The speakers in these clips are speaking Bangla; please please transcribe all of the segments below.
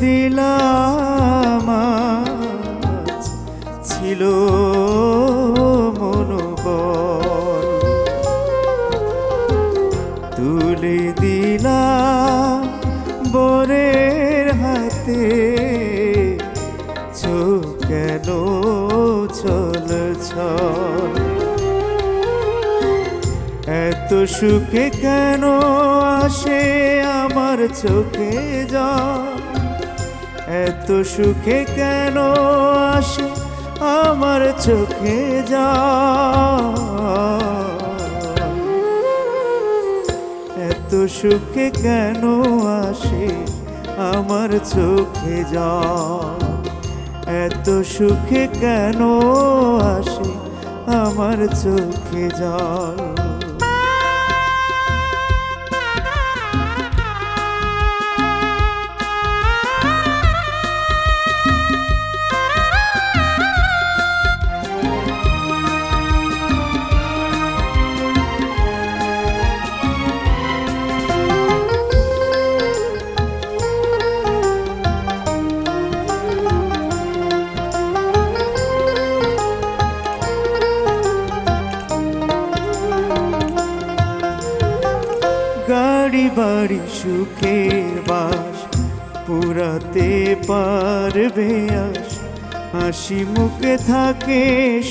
দিলাম আজ ছিল মনোবল, তুলে দিলাম বরের হাতে, চোখ কেন ছল ছল। এত সুখে কেন আসে আমার চোখে জল, এত সুখে কেন আসে আমার চোখে জল, এত সুখে কেন আসে আমার চোখে জল, এত সুখে কেন আসে আমার চোখে জল। গাড়ি বাড়ি সুখের বাস পুরাতে পারবে আস, হাসি মুখে থাকে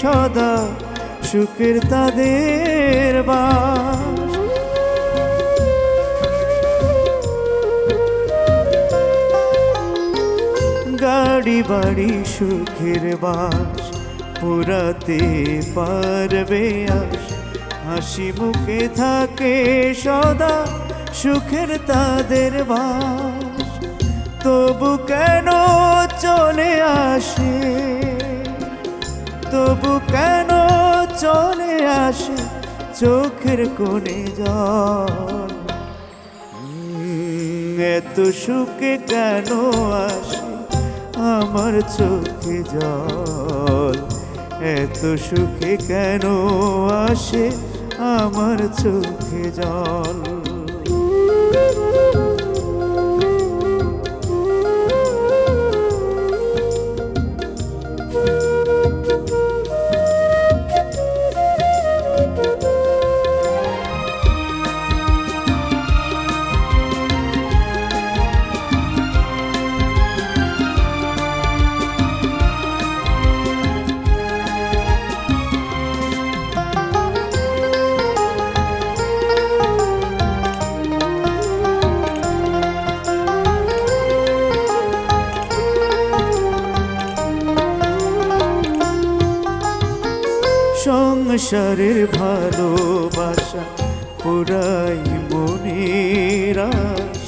সদা সুখের তাদের বাস। গাড়ি বাড়ি সুখের বাস পুরাতে পারবে আস, হাসি মুখে থাকে সদা সুখের তাদের বাস। তবু কেন চলে আসে, তবু কেন চলে আসে চোখের কোণে জল, এত সুখে কেন আসে আমার চোখে জল, এত সুখে কেন আসে আমার চোখে জল। সংসারের ভালোবাসা পুরাই মনের আশ,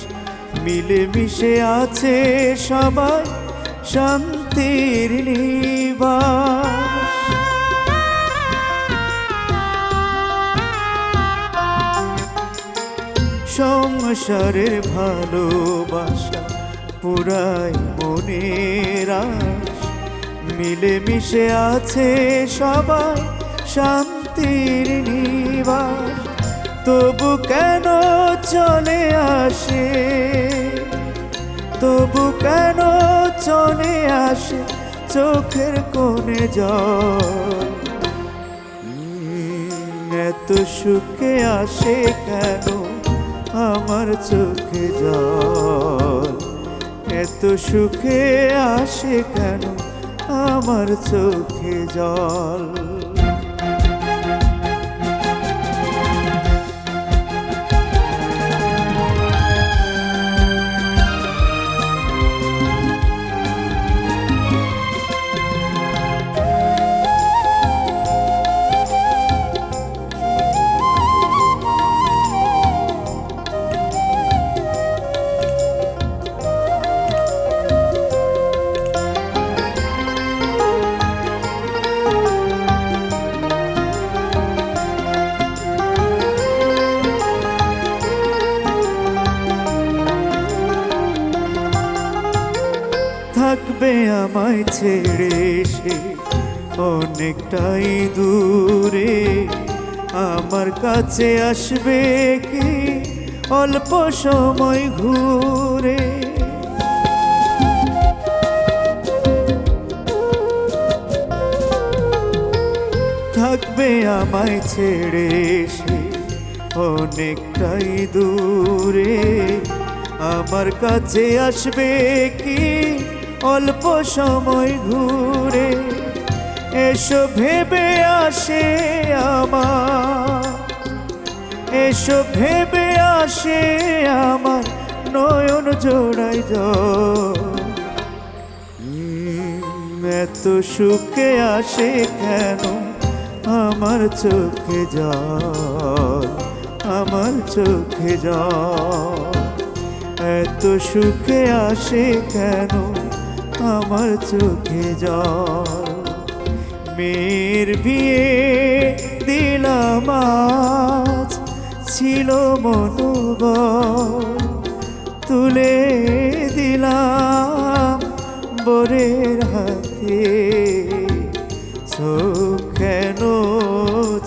মিলে মিশে আছে সবাই শান্তির নিবাস। সংসারের ভালোবাসা পুরাই মনের আশ, মিলে মিশে আছে সবাই শান্তির নিবাস। তবু কেন চলে আসে, তবু কেন চলে আসে চোখের কোণে জল, এত সুখে আসে কেন আমার চোখে জল, এত সুখে আসে কেন আমার চোখে জল। থাকবে আমায় ছেড়ে সে অনেকটাই দূরে, আমার কাছে আসবে কি অল্প সময় ঘুরে। আমায় ছেড়ে সে অনেকটাই দূরে, আমার কাছে আসবে কি অল্প সময় ঘুরে, এসো ভেবে আসে আমার, এসো ভেবে আসে আমার নয়ন জোড়াই জল। এত সুখে আসে কেন আমার চোখে জল, আমার চোখে জল। এত সুখে আসে কেন আমার চোখে জল। মেয়ের বিয়ে দিলাম আজ, ছিল মনোবল, তুলে দিলাম বরের হাতে। চোখ কেন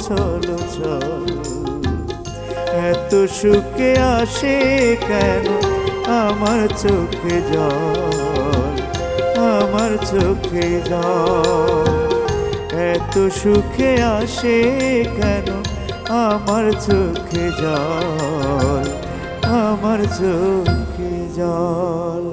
চলো চলো, এত সুখে আসে কেন আমার চোখে জল, আমার চোখে জল। এত সুখে আসে কেন আমার চোখে জল, আমার চোখে জল।